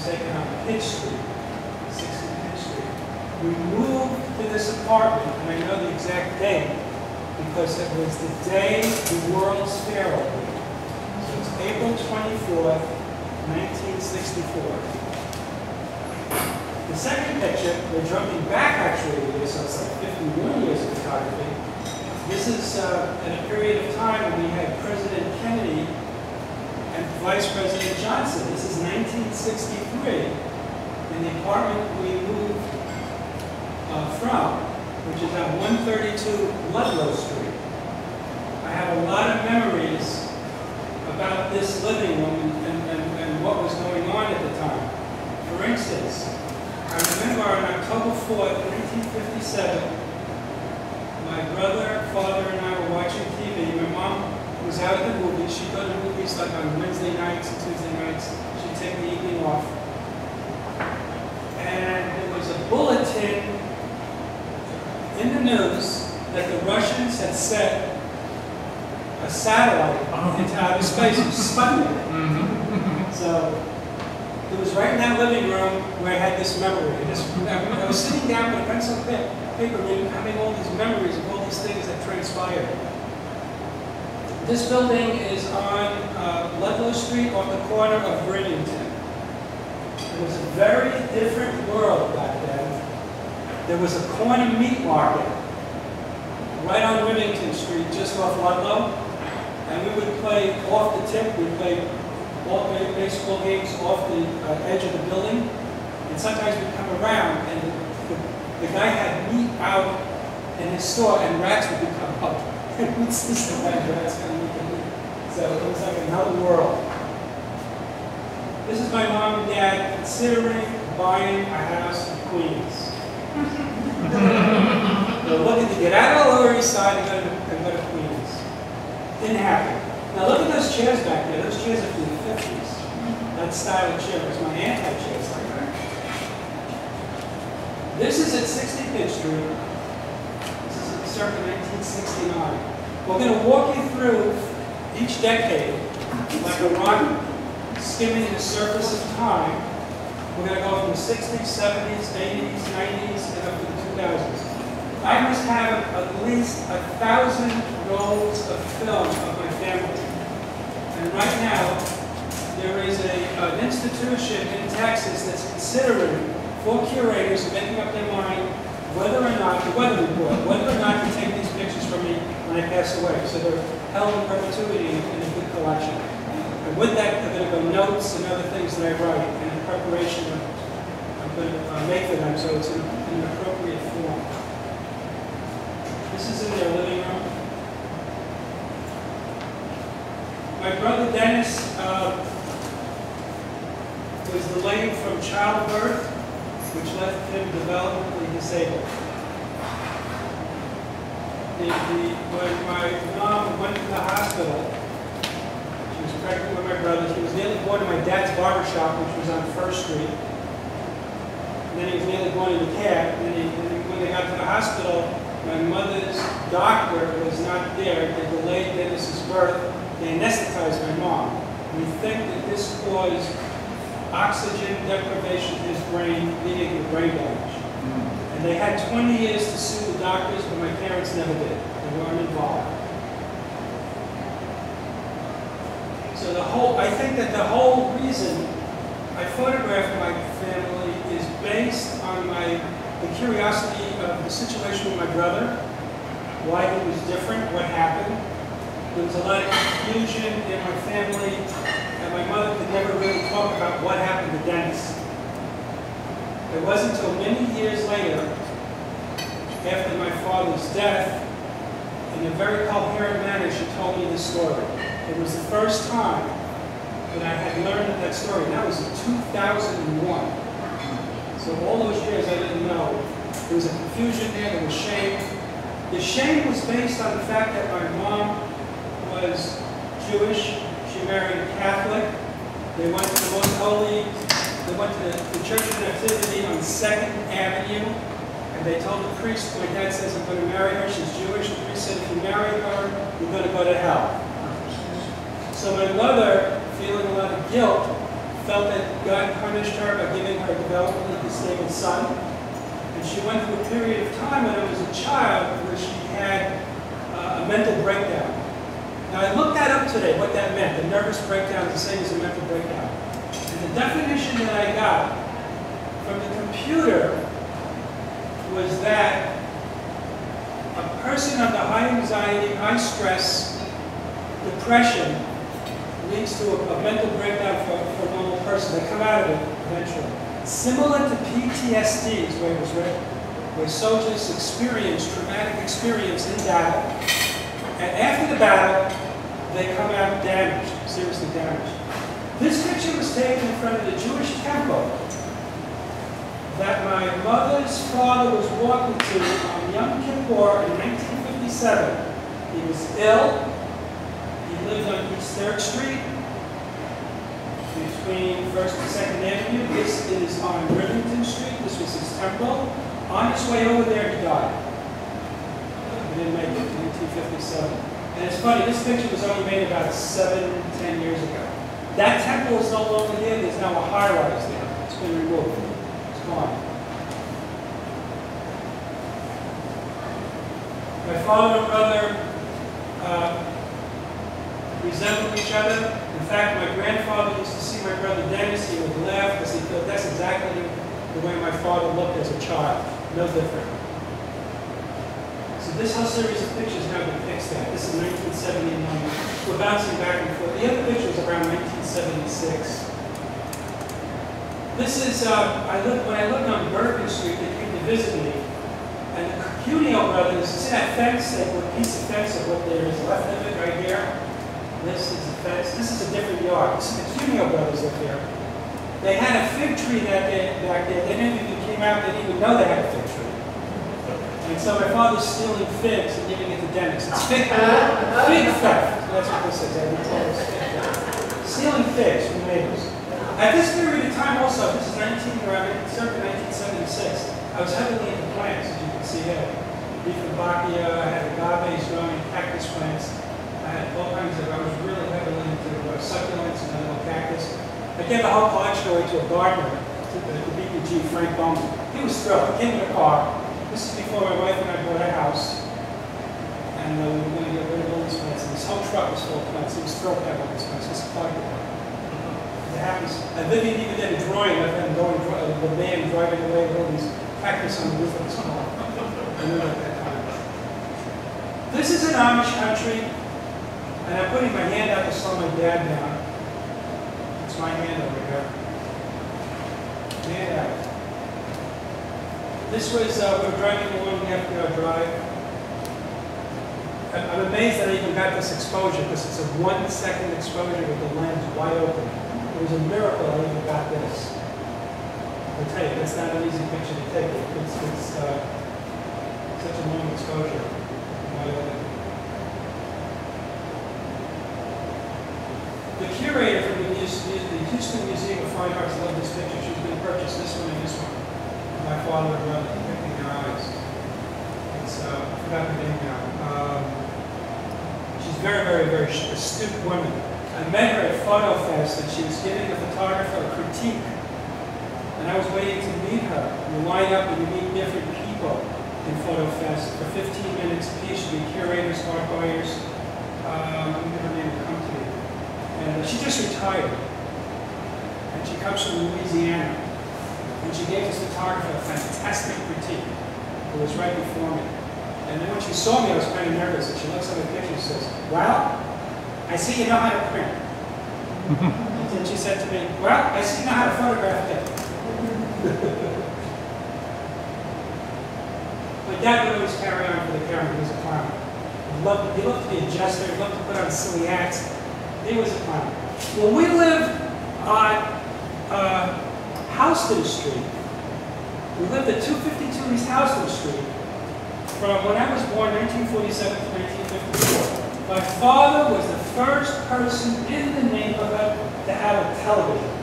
taken on Pitch Street, 60 Pitch Street. We moved to this apartment, and I know the exact date, because it was the day the World's Fair opened. So it's April 24th, 1964. The second picture, we're jumping back actually a year, so it's like 51 years of photography. This is in a period of time when we had President Kennedy and Vice President Johnson. This is 1963, in the apartment we moved from, which is at 132 Ludlow Street. I have a lot of memories about this living room and what was going on at the time. For instance, I remember on October 4th, 1957, my brother, father, and I were watching TV. My mom was out at the movies. She'd go to movies like on Wednesday nights and Tuesday nights. She'd take the evening off. And there was a bulletin in the news that the Russians had set a satellite into outer space, Sputnik. So it was right in that living room where I had this memory. I was sitting down with a pencil and paper, having all these memories of all these things that transpired. This building is on Ludlow Street off the corner of Bridgington. It was a very different world back then. There was a corner meat market right on Remington Street, just off Ludlow, and we would play off the tip. We'd play all baseball games off the edge of the building, and sometimes we'd come around, and the guy had meat out in his store, and rats would become up. And we'd see some rats coming in. So it was like another world. This is my mom and dad considering buying a house in Queens. They're looking to get out of the Lower East Side and go to Queens. Didn't happen. Now look at those chairs back there. Those chairs are from the 50s. That style of chair was my aunt had chairs like that. This is at 60 Pitch Street. This is circa 1969. We're going to walk you through each decade like a rock skimming the surface of time. We're going to go from the 60s, 70s, 80s, 90s, and up to the 2000s. I must have at least 1,000 rolls of film of my family. And right now, there is an institution in Texas that's considering, for curators, making up their mind whether or not, the weather report, whether or not to take these pictures from me when I pass away. So they're held in perpetuity in a good collection. And with that, there are going to go notes and other things that I write in preparation of, I'm going to make for them so it's in an appropriate form. This is in their living room. My brother Dennis was delayed from childbirth, which left him developmentally disabled. When my mom went to the hospital, she was pregnant with my brother. He was nearly born in my dad's barber shop, which was on 1st Street. And then he was nearly born in the cab. And then when they got to the hospital, my mother's doctor was not there. They delayed Dennis's birth. They anesthetized my mom. We think that this caused oxygen deprivation to his brain, leading to brain damage. And they had 20 years to sue the doctors, but my parents never did. They weren't involved. So I think that the whole reason I photographed my family is based on the curiosity of the situation with my brother, why he was different, what happened. There was a lot of confusion in my family, and my mother could never really talk about what happened to Dennis. It wasn't until many years later, after my father's death, in a very coherent manner, she told me this story. It was the first time that I had learned that story, and that was in 2001. So all those years I didn't know. There was a confusion there was shame. The shame was based on the fact that my mom was Jewish. She married a Catholic. They went to the most holy, they went to the Church of Nativity on 2nd Avenue, and they told the priest, my dad says, I'm going to marry her, she's Jewish. The priest said, if you marry her, you're going to go to hell. So my mother, feeling a lot of guilt, felt that God punished her by giving her a developmentally disabled son. And she went through a period of time when I was a child where she had a mental breakdown. Now I looked that up today, what that meant. The nervous breakdown is the same as a mental breakdown. And the definition that I got from the computer was that a person under high anxiety, high stress, depression leads to a mental breakdown for a normal person. They come out of it eventually. Similar to PTSD is where it was written, where soldiers experience traumatic experience in battle, and after the battle, they come out damaged, seriously damaged. This picture was taken in front of the Jewish temple that my mother's father was walking to on Yom Kippur in 1957. He was ill. He lived on East 3rd Street, between 1st and 2nd Avenue. This is on Rivington Street. This was his temple. On his way over there, he died. He didn't make it in 1957. And it's funny, this picture was only made about 7-10 years ago. That temple is no longer there. There's now a high-rise there. It's been removed. It's gone. My father and brother resembled each other. In fact, my grandfather used to see my brother Dennis. He would laugh because he thought that's exactly the way my father looked as a child. No different. So this whole series of pictures now depicts that. This is 1979. We're bouncing back and forth. The other picture is around 1976. This is, when I lived on Bergen Street, they came to visit me. And the Cuneo brothers, see that fence, that piece of fence of what there is left of it right here? This is a fence. This is a different yard. This is the Cuneo brothers up there. They had a fig tree back there. They never even came out. They didn't even know they had a fig tree. And so my father's stealing figs and giving it to Dennis. It's fig theft. That's what this is. Stealing figs from neighbors. At this period of time also, this is circa 1976, I was heavily into plants, as you can see here. Beefenbachia, I had agaves growing, cactus plants. I had all kinds of, I was really heavily into succulents and little cactus. I gave the whole college story to a gardener, to the BPG, Frank Bowman. He was thrilled. He came in a car. This is before my wife and I bought a house. And we were going to get rid of all these plants. And this whole truck was full of plants. He was thrilled to have all these plants. Just collected them. It happens. And Vivian even did a drawing of him going, the man driving away with all these cactus on the roof of his car. I knew at that time. This is an Amish country. And I'm putting my hand out to slow my dad down. It's my hand over here. Hand out. This was, we were driving along the FDR Drive. I'm amazed that I even got this exposure because it's a 1-second exposure with the lens wide open. It was a miracle I even got this. I'll tell you, that's not an easy picture to take. It's such a long exposure. Wide open. The curator from the Houston Museum of Fine Arts loved this picture. She's going to purchase this one and this one. My father and brother depicting their eyes. It's, I forgot her name now. She's a very, very, very astute woman. I met her at Photo Fest and she was giving a photographer a critique. And I was waiting to meet her. You line up and you meet different people in Photo Fest for 15 minutes each. You meet curators, art buyers. I'm going to get her name to come to me. And she just retired. And she comes from Louisiana. And she gave this photographer a fantastic critique. It was right before me. And then when she saw me, I was kind of nervous. And she looks at the picture and says, "Well, I see you know how to print." And then she said to me, "Well, I see you know how to photograph it." My dad would always carry on for the camera. He was a clown. He loved to be a jester. He loved to put on silly hats. He was a clown. Well, we lived on Houston Street. We lived at 252 East Houston Street from when I was born, 1947 to 1954. My father was the first person in the neighborhood to have a television.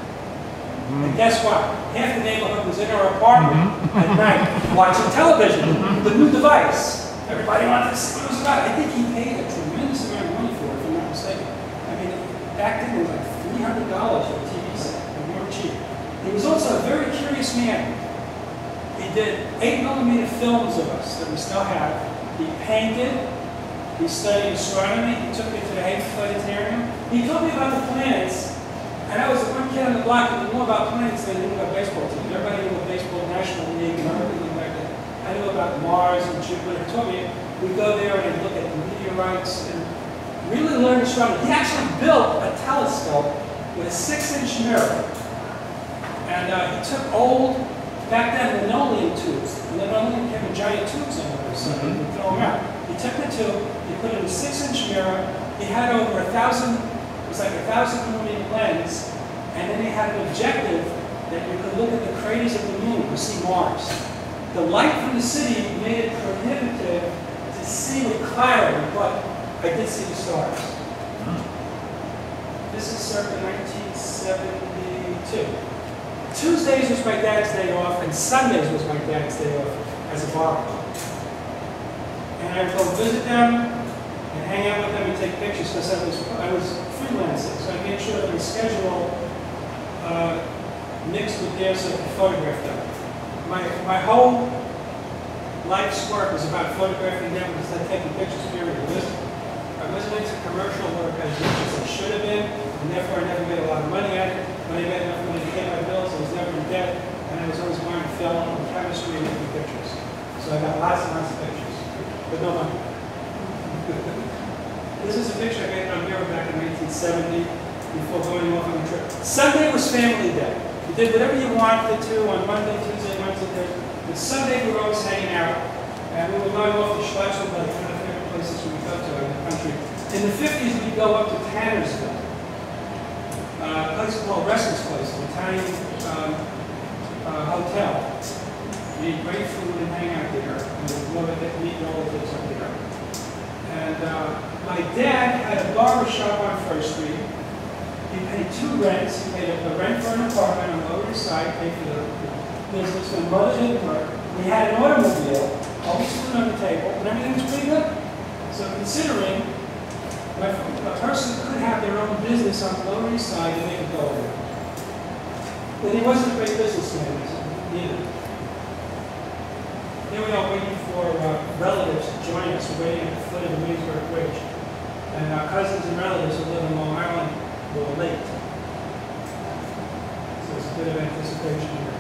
And guess what? Half the neighborhood was in our apartment at night watching television, the new device. Everybody wanted to see what it was about. I think he paid a tremendous amount of money for it, if I'm not mistaken. I mean, back then it was like $300 for a TV set. He was also a very curious man. He did 8mm films of us that we still have. He painted. He studied astronomy. He took me to the Hayden Planetarium. He told me about the planets. And I was the one kid on the block who knew more about planets than he knew about baseball teams. Everybody knew about baseball, National League, and everything like that. I knew about Mars and Jupiter. He told me we'd go there and look at the meteorites and really learn astronomy. He actually built a telescope with a 6-inch mirror. And he took old, back then, linoleum tubes. And linoleum came in giant tubes on the so he would throw them out. He took the tube, he put it in a 6-inch mirror. He had over 1,000, it was like a 1,000mm lens. And then he had an objective that you could look at the craters of the moon to see Mars. The light from the city made it prohibitive to see with clarity, but I did see the stars. This is circa 1972. Tuesdays was my dad's day off, and Sundays was my dad's day off as a barber. And I would go visit them and hang out with them and take pictures because I was freelancing, so I made sure that my schedule mixed with theirs so I could photograph them. My whole life's work was about photographing them because I taking pictures, period. I wasn't into commercial work as much as I should have been, and therefore I never made a lot of money at it. When I made enough money to pay my bills, I was never in debt, and I was always buying film and chemistry and making pictures. So I got lots and lots of pictures, but no money. This is a picture I made on Miro back in 1970 before going off on a trip. Sunday was family day. You did whatever you wanted to on Monday, Tuesday, Wednesday, Thursday. But Sunday we were always hanging out, and we were going off to Schleichville, like one of the favorite places we go to in the country. In the 50s, we'd go up to Tannersville, a place called Wrestler's Place, an Italian hotel. We eat great food and hang out there, and we love it, meet relatives up there. And my dad had a barber shop on First Street. He paid 2 rents. He paid a rent for an apartment on the Lower East Side, paid for the business. When mother didn't work, we had an automobile, always food on the table, and everything was pretty good. So considering a person could have their own business on the Lower East Side and they could go there. But he wasn't a great businessman either. Here we are waiting for relatives to join us. We're waiting at the foot of the Williamsburg Bridge. And our cousins and relatives who live in Long Island were late. So it's a bit of anticipation here.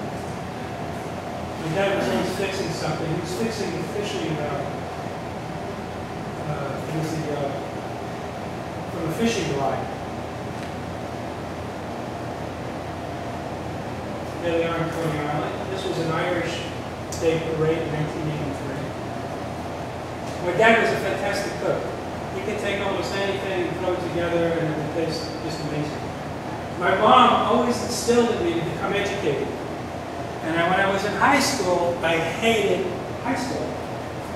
My dad was always fixing something. He was fixing the fishing, from a fishing line. There they are in Coney Island. This was an Irish Day Parade in 1983. My dad was a fantastic cook. He could take almost anything and throw it together, and it would taste just amazing. My mom always instilled in me to become educated. And when I was in high school, I hated high school.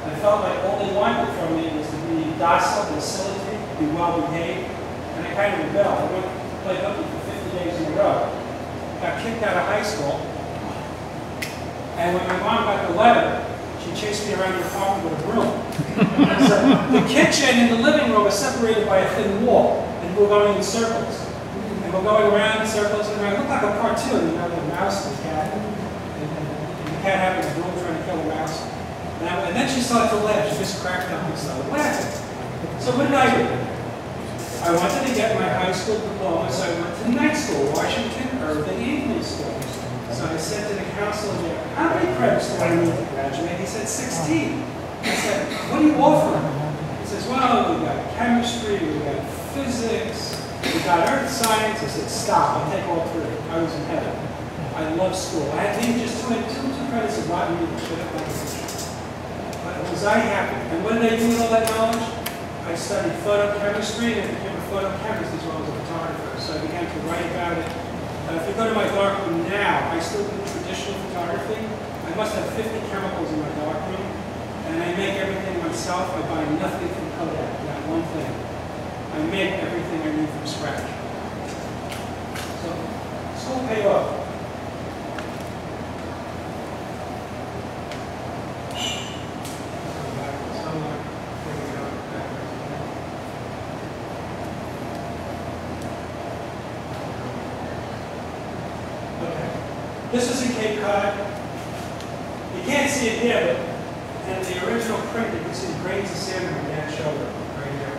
I felt like all they wanted from me was to be docile, docility, be well-behaved, and I kind of rebelled. I went to play hooky for 50 days in a row. Got kicked out of high school. And when my mom got the letter, she chased me around the apartment with a broom. So the kitchen and the living room were separated by a thin wall, and we were going in circles. And we're going around in circles, and I looked like a cartoon, you know, the mouse and the cat. And the cat having a broom trying to kill a mouse. And then she started to laugh. She just cracked up and started laughing. So what did I do? I wanted to get my high school diploma, so I went to night school, Washington Irving Evening School. So I said to the counselor there, how many credits do I need to graduate? He said, 16. I said, what are you offering? He says, well, we got chemistry, we got physics, we got earth science. I said, stop, I'll take all 3. I was in heaven. I love school. I had maybe just two credits of botany and but was I happy? And what did I do with all that knowledge? I studied photochemistry and I became a photochemist as well as a photographer. So I began to write about it. If you go to my darkroom now, I still do traditional photography. I must have 50 chemicals in my darkroom. And I make everything myself. I buy nothing from Kodak, not one thing. I make everything I need from scratch. So, school paid off. This was in Cape Cod. You can't see it here, but in the original print, you can see the grains of salmon on that shoulder right here.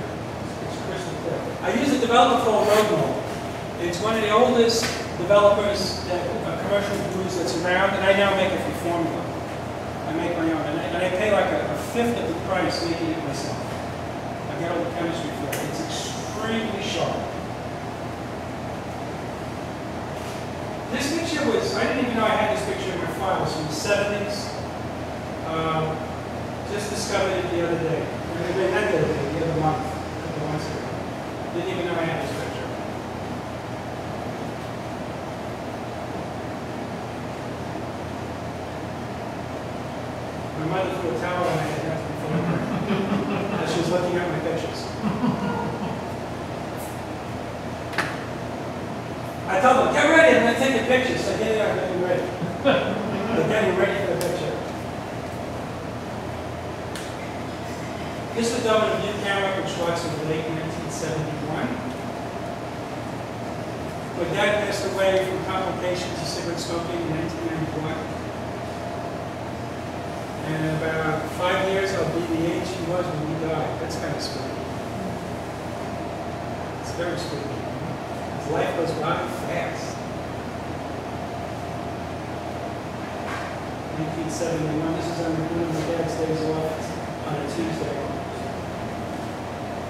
It's crystal clear. I use a developer called Road Mold. It's one of the oldest developers, commercial glues that's around, and I now make it from formula. I make my own, and I pay like a fifth of the price making it myself. I get all the chemistry for it. It's extremely sharp. This picture was, I didn't even know I had this picture in my files from the 70s. Just discovered it the other day. I mean, not the other day, the other month, a couple months ago. Didn't even know I had this picture. My mother threw a towel on my head after the as she was looking at my pictures. I told them, get ready, I'm going to take a picture. So yeah, I'm getting ready. I'm getting ready for the picture. This was done with a view camera from Schwartz in the late 1971. My dad passed away from complications of cigarette smoking in 1991. And about 5 years, I'll be the age he was when he died. That's kind of spooky. It's very spooky. His life goes by fast. 1971, this is on one of my dad's days off on a Tuesday.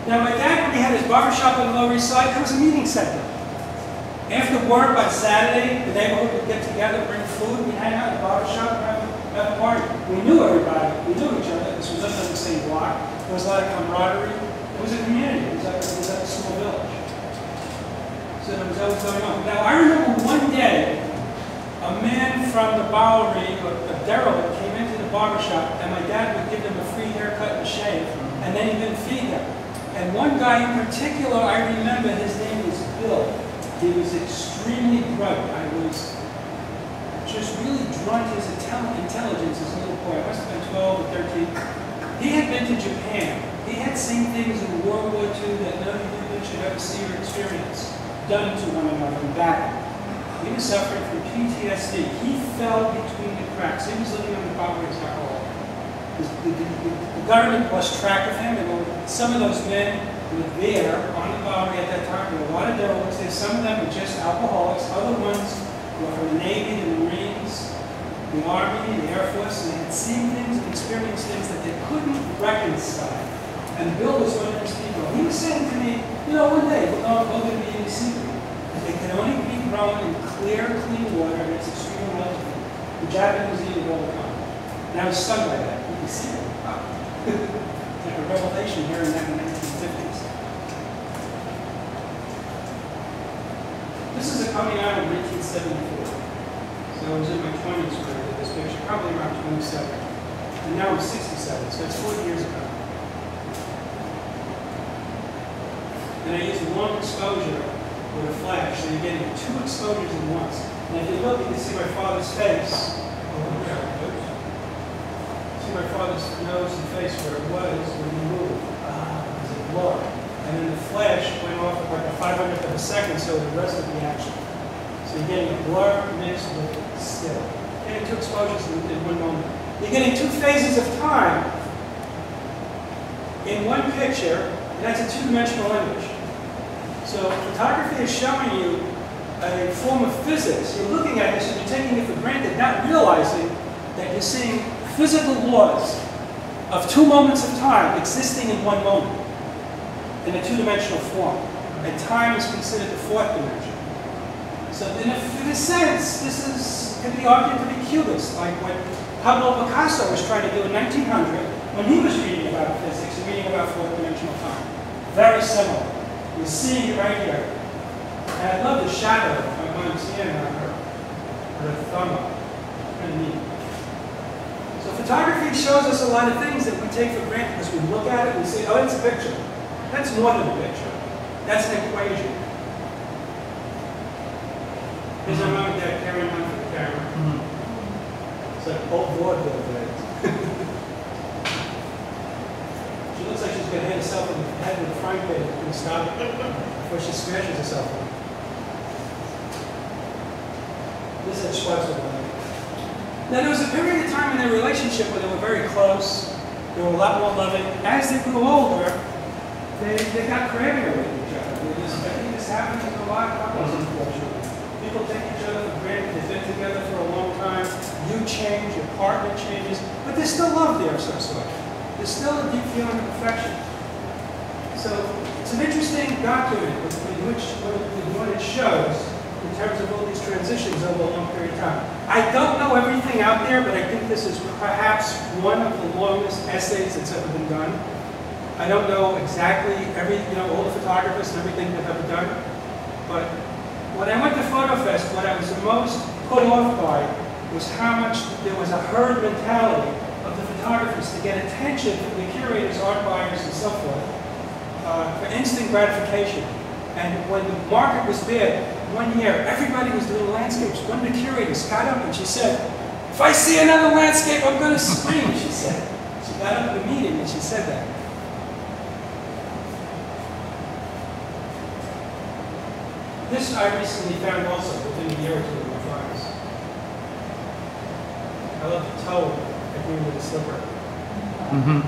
Now, my dad, when he had his barbershop on the Lower East Side, there was a meeting center. After work on Saturday, the neighborhood would get together, bring food, we'd hang out at the barbershop and have a party. We knew everybody. We knew each other. This was up on the same block. There was a lot of camaraderie. It was a community. It was like a small village. So there was always going on. Now, I remember one day, a man from the Bowery, a derelict, came into the barbershop, and my dad would give them a free haircut and shave, and then he didn't feed them. And one guy in particular, I remember, his name was Bill. He was extremely bright. I was just really drawn to his intelligence as a little boy. I must have been 12 or 13. He had been to Japan. He had seen things in World War II that no human should ever see or experience done to one another in battle. He was suffering from PTSD. He fell between the cracks. He was living on the Bowery as alcohol. The government lost track of him, and some of those men were there on the Bowery at that time. There were a lot of derelicts there. Some of them were just alcoholics. Other ones were from the Navy, the Marines, the Army, the Air Force, and they had seen things and experienced things that they couldn't reconcile. And Bill was one of those people. He was saying to me, you know, one day we're going to be in the seafood. It can only be grown in clear, clean water, and it's extremely healthy. The Japanese eat it all the time. And I was stunned by that. You can see it. Wow. Like a revelation here in the 1950s. This is a coming out of 1974. So I was in my 20s when I did this picture, probably around 27. And now I'm 67, so it's 40 years ago. And I used long exposure with a flash, so you're getting 2 exposures at once. And if you look, you can see my father's face. See my father's nose and face where it was when he moved. It was a blur. And then the flash went off at like a 500th of a second, so the rest of the action. So you're getting a blur mixed with still. You're getting 2 exposures in one moment. You're getting 2 phases of time in one picture, and that's a 2-dimensional image. So photography is showing you a form of physics. You're looking at this and you're taking it for granted, not realizing that you're seeing physical laws of 2 moments of time existing in one moment in a 2-dimensional form. And time is considered the 4th dimension. So in a sense, this can be argued to be cubist, like what Pablo Picasso was trying to do in 1900 when he was reading about physics and reading about 4th-dimensional time. Very similar. You're seeing it right here. And I love the shadow of my mom's hand on her thumb up. Kind of neat. So photography shows us a lot of things that we take for granted because we look at it and we say, oh, it's a picture. That's more than a picture. That's an equation. Here's my mom and dad carrying on for the camera. It's like old vaudeville days. She looks like she's going to hit herself in the head with a frying pan and stop it before she smashes herself. This is Schweitzer. Now there was a period of time in their relationship where they were very close. They were a lot more loving. As they grew older, they got crabbier with each other. I think this happens in a lot of couples, unfortunately. People take each other for granted. They've been together for a long time. You change, your partner changes, but there's still love there of some sort. There's still a deep feeling of affection. So it's an interesting document with what it shows in terms of all these transitions over a long period of time. I don't know everything out there, but I think this is perhaps one of the longest essays that's ever been done. I don't know exactly all the photographers and everything they've ever done, but when I went to PhotoFest, what I was the most put off by was how much there was a herd mentality of the photographers to get attention from the curators, art buyers, and so forth, for instant gratification. And when the market was bad, one year, everybody was doing landscapes. One of the curators got up and she said, "If I see another landscape, I'm going to scream," she said. She got up at the meeting and she said that. This I recently found also within a year or two of my files. I love the toe agreeing with the slipper. Mm-hmm.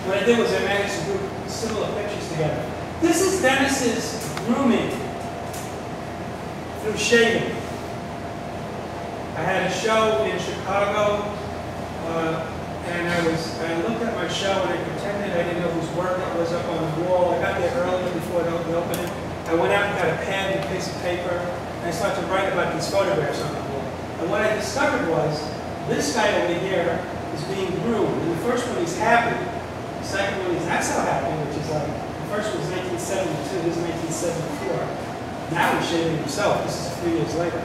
What I did was I managed to group similar pictures together. This is Dennis's grooming through shaving. I had a show in Chicago, and I looked at my show and I pretended I didn't know whose work it was up on the wall. I got there early before the opening. I went out and got a pen and a piece of paper, and I started to write about these photographs on the wall. And what I discovered was this guy over here is being groomed. And the first one he's happy. The second one is not so happy, which is the first one was 1972, this is 1974. Now he's shaving himself. This is 3 years later.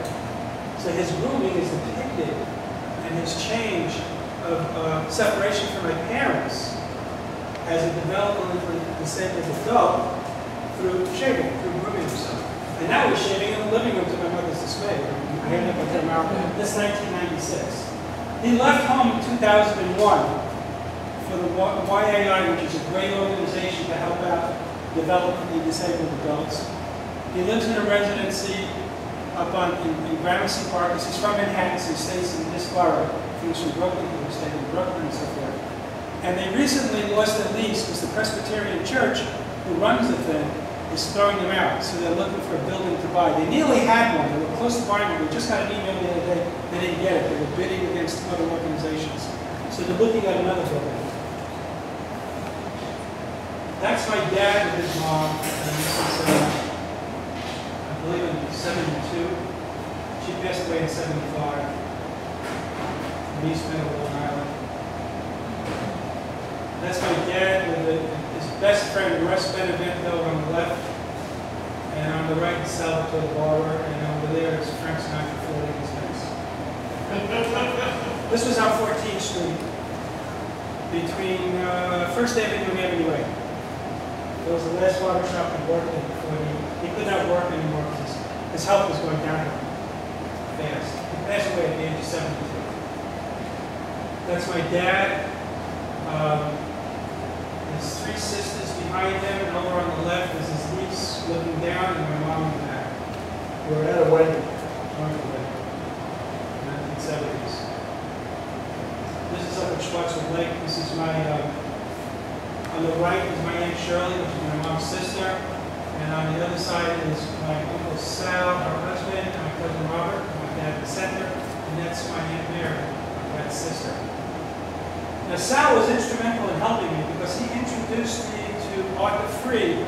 So his grooming is depicted, and his change of separation from my parents as a developmentally disabled adult through shaving, through grooming himself. And now he's shaving in the living room to my mother's dismay. I ended up with him out. This is 1996. He left home in 2001. For the YAI, which is a great organization to help out developmentally disabled adults. He lives in a residency up in Gramercy Park. He's from Manhattan, so he stays in this borough. He was from Brooklyn, he was staying in Brooklyn and so forth. And they recently lost their lease because the Presbyterian Church, who runs the thing, is throwing them out. So they're looking for a building to buy. They nearly had one. They were close to buying one. We just got an email the other day. They didn't get it. They were bidding against other organizations. So they're looking at another building. That's my dad with his mom, and this is, I believe in 72. She passed away in 75. In East Middle, Long Island. That's my dad with his best friend, Russ Benevento, on the left. And on the right is Salvatore Barber, and over there is Frank Sinatra floating his legs. This was on 14th Street, between First Avenue and Avenue A. It was the last barber shop he worked in before he could not work anymore because his health was going downhill fast. He passed away at the age of 72. That's my dad. There's 3 sisters behind him, and over on the left is his niece looking down, and my mom in the back. We were at a wedding, joint wedding, in the 1970s. This is up at Schwarzwald Lake. This is my on the right is my Aunt Shirley, which is my mom's sister. And on the other side is my Uncle Sal, her husband, and my cousin Robert, my dad, the center. And that's my Aunt Mary, my dad's sister. Now, Sal was instrumental in helping me because he introduced me to Arthur Free,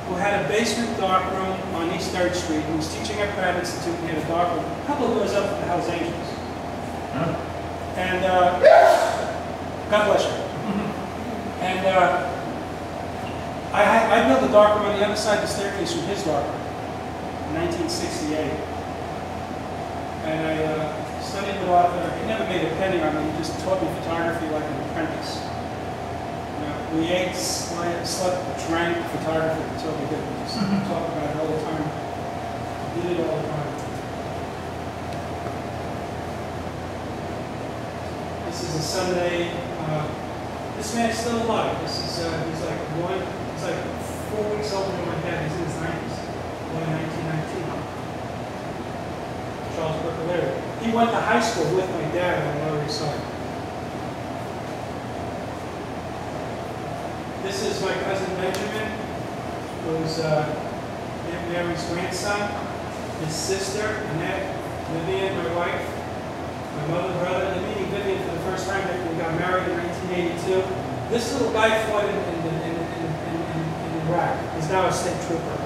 who had a basement darkroom on East 3rd Street. He was teaching at Pratt Institute and he had a darkroom a couple of doors up from the Hells Angels. Huh? And God bless you. And I built a darkroom on the other side of the staircase from his darkroom in 1968. And I studied with Arthur. He never made a penny on me. He just taught me photography like an apprentice. You know, we ate, slept, drank photography until we did. We just talked about it all the time. We did it all the time. This is a Sunday. This man is still alive. This is he's like 4 weeks older than my dad. He's in his 90s, born in 1919. Charles Berkeley. He went to high school with my dad on the Lower East Side. This is my cousin Benjamin, who's Aunt Mary's grandson, his sister, Annette, Vivian, my wife, my mother, brother. They're meeting Vivian for the first time after we got married in 1982. This little guy fought in Iraq. He's now a state trooper.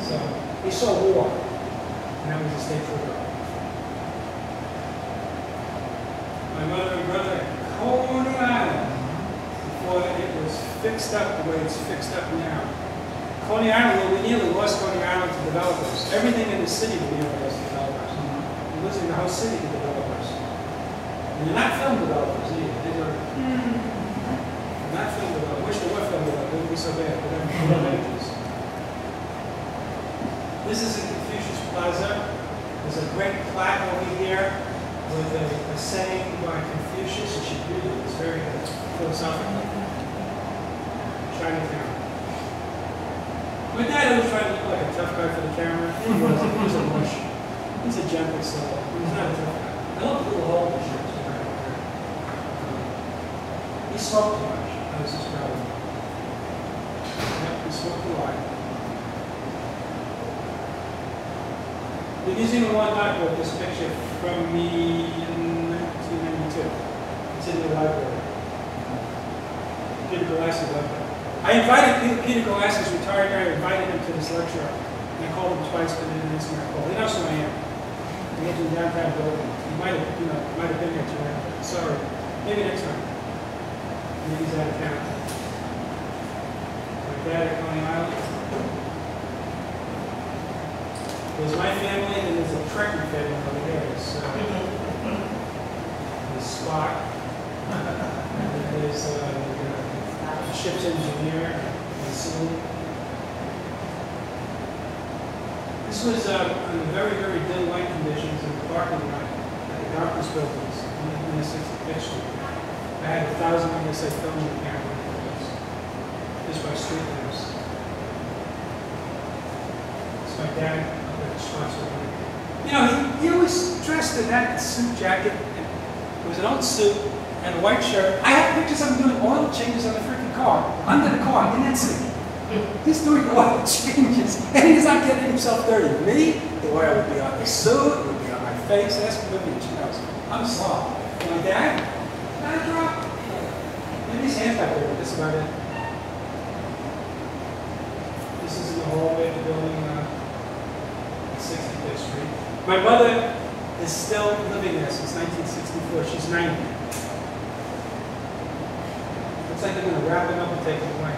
So he saw war, and now he's a state trooper. My mother and brother at Coney Island, before it was fixed up the way it's fixed up now. Coney Island, we nearly lost Coney Island to developers. Everything in the city we nearly lost to developers. We're losing the whole city to developers. And they're not film developers either. They were not film developers. I wish they were film developers. It wouldn't be so bad. But they have images. This is in Confucius Plaza. There's a great plaque over here with a saying by Confucius. You should read it. It's very philosophical. Chinatown. My dad always tried to look like a tough guy for the camera. He wasn't. He was a mush. He's a gentle soul. He's not a tough guy. I love the little hole in the shirt. He smoked too much. I was just proud of him. Yep, he smoked a lot. The Museum of Modern Art brought this picture from me in 1992. It's in the library. Peter Galassi loved it. I invited Peter Galassi, retired guy, I invited him to this lecture. And I called him twice, but he didn't answer my call. He knows who I am. He lives in downtown building. He might have been there tonight. Sorry. Maybe next time. Maybe he's out of town. My dad at Coney Island. There's my family, and there's a Trekkie family over there. There's Spock. There's the ship's engineer, and Sue. This was under very, very dim light conditions in the parking lot at the doctor's buildings in the 65th Street. I had 1,000 USA filming camera just by street lamps. It's my dad. You know, he always dressed in that suit jacket. It was an old suit and a white shirt. I have pictures of him doing oil changes on the freaking car, under the car, in that suit. He's doing oil changes, and he's not getting himself dirty. Me, the oil would be on the suit, it would be on my face. Ask me what she knows. I'm soft. My dad, not a drop. Maybe his hands got dirty. That's about it. This is in the hallway of the building. 65th Street. My mother is still living there since 1964. She's 90. Looks like they're going to wrap him up and take him away.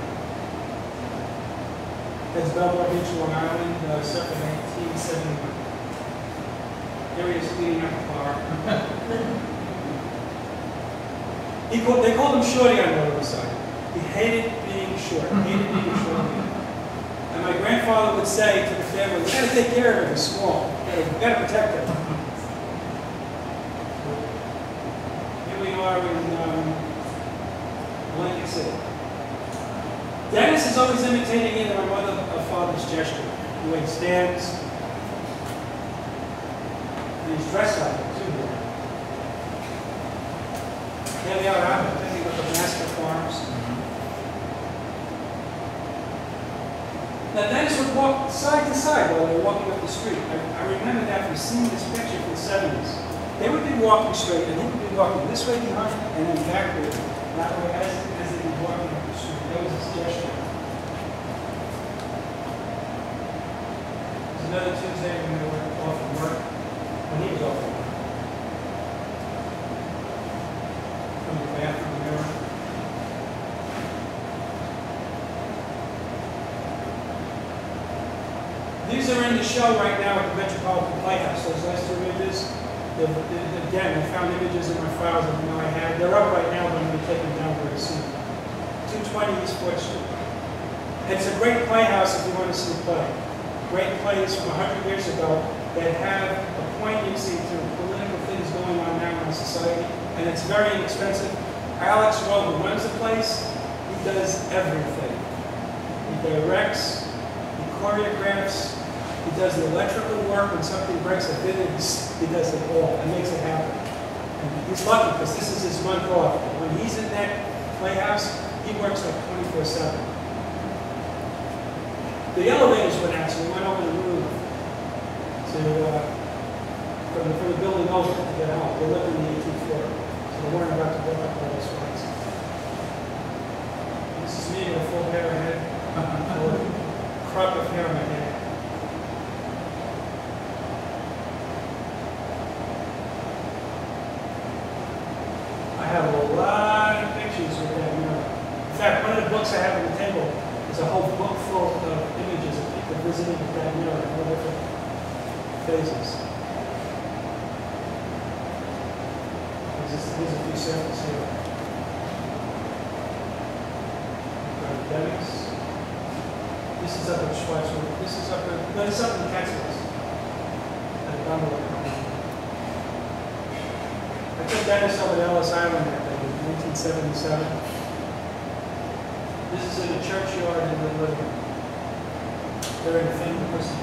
That's Belmore Beach, Long Island, circa 1971. Here he is cleaning up the car. They called him Shorty on the other side. He hated being short. He hated being short. And my grandfather would say to the family, we got to take care of him, he's small. We got to protect him. Here we are in Atlantic City. Dennis is always imitating either my mother or father's gesture. The way he stands. And he's dressed like it, too. Here they are out picking up the Master Farms. Now, Dennis would walk side to side while they were walking up the street. I remember that from seeing this picture from the 70s. They would be walking straight, and he would be walking this way behind, and then backward, that way as they were walking up the street. That was his gesture. There's another Tuesday when they were off from work, when he was off from work. From the bathroom mirror. These are in the show right now at the Metropolitan Playhouse. Those last two images, again, I found images in my files that I know I had. They're up right now, but I'm going to take them down very soon. 220 East 4th Street. It's a great playhouse if you want to see a play. Great plays from 100 years ago that have a poignancy to political things going on now in society, and it's very inexpensive. Alex Rowe, who runs the place, he does everything. directs, he choreographs, he does the electrical work. When something breaks a bit, he does it all and makes it happen. And he's lucky because this is his month off. When he's in that playhouse, he works like 24/7. The elevators went out, so we went over the roof to, from the building over to get out. They lived in the 18th floor, so they weren't about to go up all those flights. This is me with a full hair head, a crop of hair on my head. I have a lot of pictures with that mirror. In fact, one of the books I have on the table is a whole book full of images of people visiting with that mirror in all different phases. Here's a few samples here. Dennis. This is up at Schwarzwald. This is up at, no, this is up in the Catskills. At Bungalow. I took Dennis over to Ellis Island that day in 1977. This is in a churchyard in the living. They're in a family prison.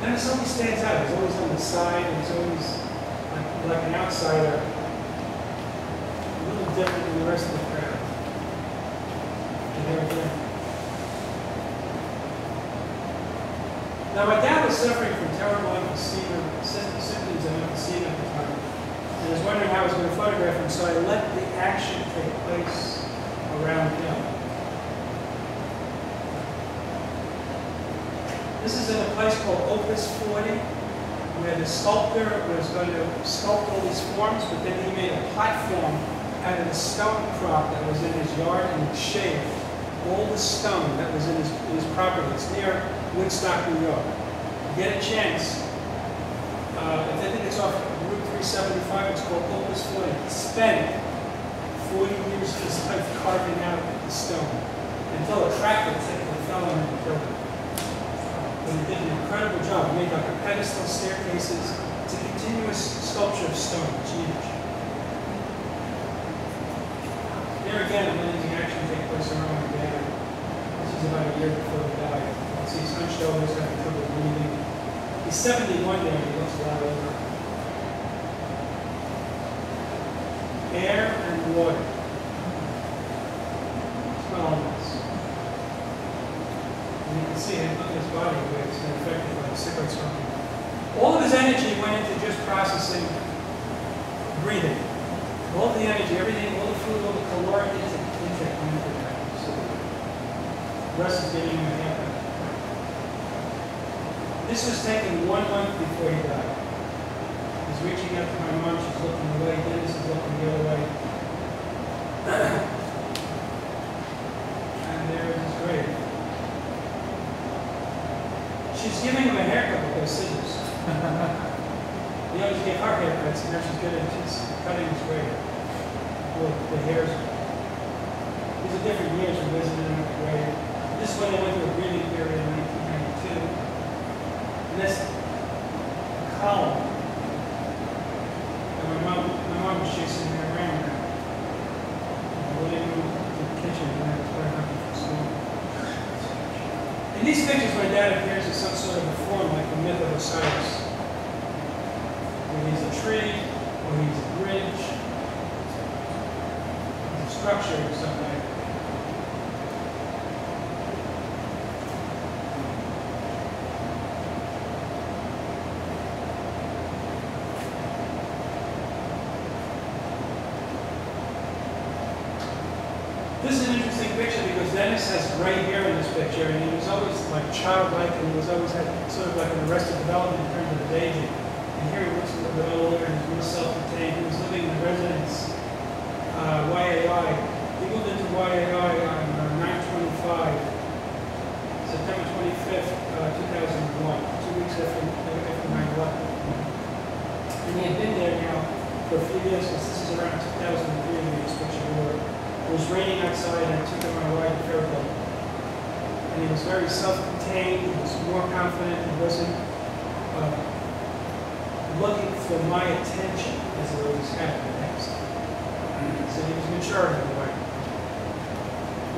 Dennis always stands out. He's always on the side. He's always like an outsider. A little different than the rest of the crowd. And there again. Now, my dad was suffering from terrible emphysema, symptoms of emphysema at the time. And I was wondering how I was going to photograph him, so I let the action take place around him. This is in a place called Opus 40, where the sculptor was going to sculpt all these forms, but then he made a platform out of the stone crop that was in his yard and shaved all the stone that was in his property. It's near Woodstock, New York. You get a chance. I think it's off Route 375. It's called Opus 40. He spent 40 years of his life carving out the stone until a tractor fell on him and killed him. But he did an incredible job. He made like a pedestal, staircases. It's a continuous sculpture of stone. It's huge. There again, I'm letting the action take place around my dad. This is about a year before he died. So he's hunched over, he's having trouble breathing. He's 71 there, and he looks a lot older. Air and water. Smell on this. And you can see him, look at his body, where it's been affected by the cigarette smoking. All of his energy went into just processing breathing. All the energy, everything, all the food, all the caloric intake went into that. So the rest is getting him a haircut. This was taken 1 month before he died. He's reaching out to my mom, she's looking away, Dennis is looking the other way. And there is his grave. She's giving him a haircut with those scissors. You know, she gave her haircuts, and now she's cutting his grave. The hairs. These are different years we visited him at the grave. This is when they went through a breathing period in 1992. And this column. And my mom was chasing me around there. The living room, the kitchen, and I was very happy for school. In these pictures, my dad appears as some sort of a form like the myth of Osiris. Where he's a tree, or he's a bridge, he's a structure of some way. This is an interesting picture because Dennis has gray hair in this picture, and he was always like childlike, and he was always had sort of like an arrested development in terms of his aging. And here he looks a little bit older, and he's more self-contained. He was living in the residence, YAI. He moved into YAI on 9/25, September 25th, 2001, 2 weeks after 9/11. And he had been there now for a few years, because this is around 2003 in this picture. It was raining outside, and I took him on a ride to Fairfield. And he was very self-contained, he was more confident, he wasn't looking for my attention, as it always had in the past. So he was maturing in a way.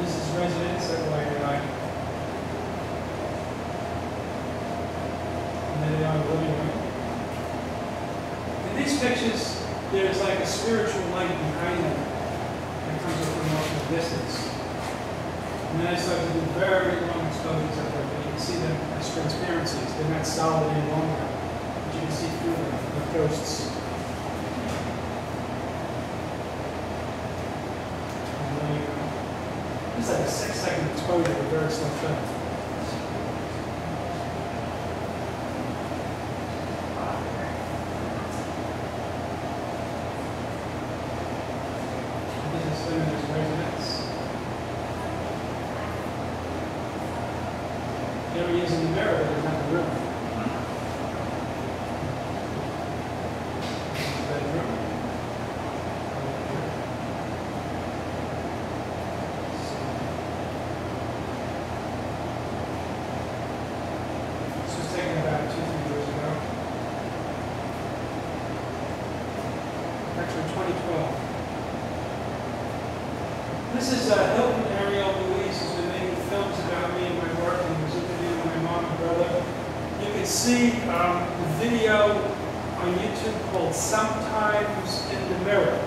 This is residence at YAI. And then they are the living room. In these pictures, there's like a spiritual light behind them that comes up from off the distance. And then I start to do very long exposures of them, but you can see them as transparencies. They're not solid any longer, but you can see through them, like ghosts. It's like a 6-second exposure of very slow film. This is Senator's residence. There he is in the mirror, but he's not in the room. This is the bedroom. This was taken about 2-3 years ago. Actually, 2012. This is Hilton Ariel Louise, who's been making films about me and my work, and was interviewing my mom and brother. You can see the video on YouTube called Sometimes in the Mirror.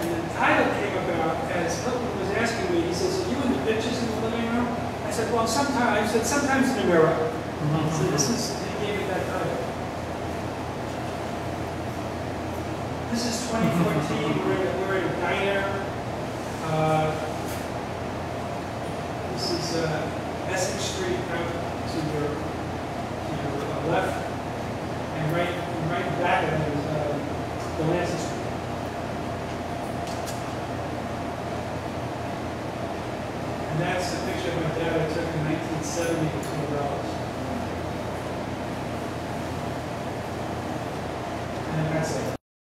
And the title came about as Hilton was asking me, he says, are you in the pictures in the living room? I said, well, sometimes. I said, sometimes in the mirror. So this is, he gave me that title. This is 2014, we're in a diner. This is Essex Street out to your left, and right back of it is Delancey Street. And that's the picture of my dad I took in 1970 with $2.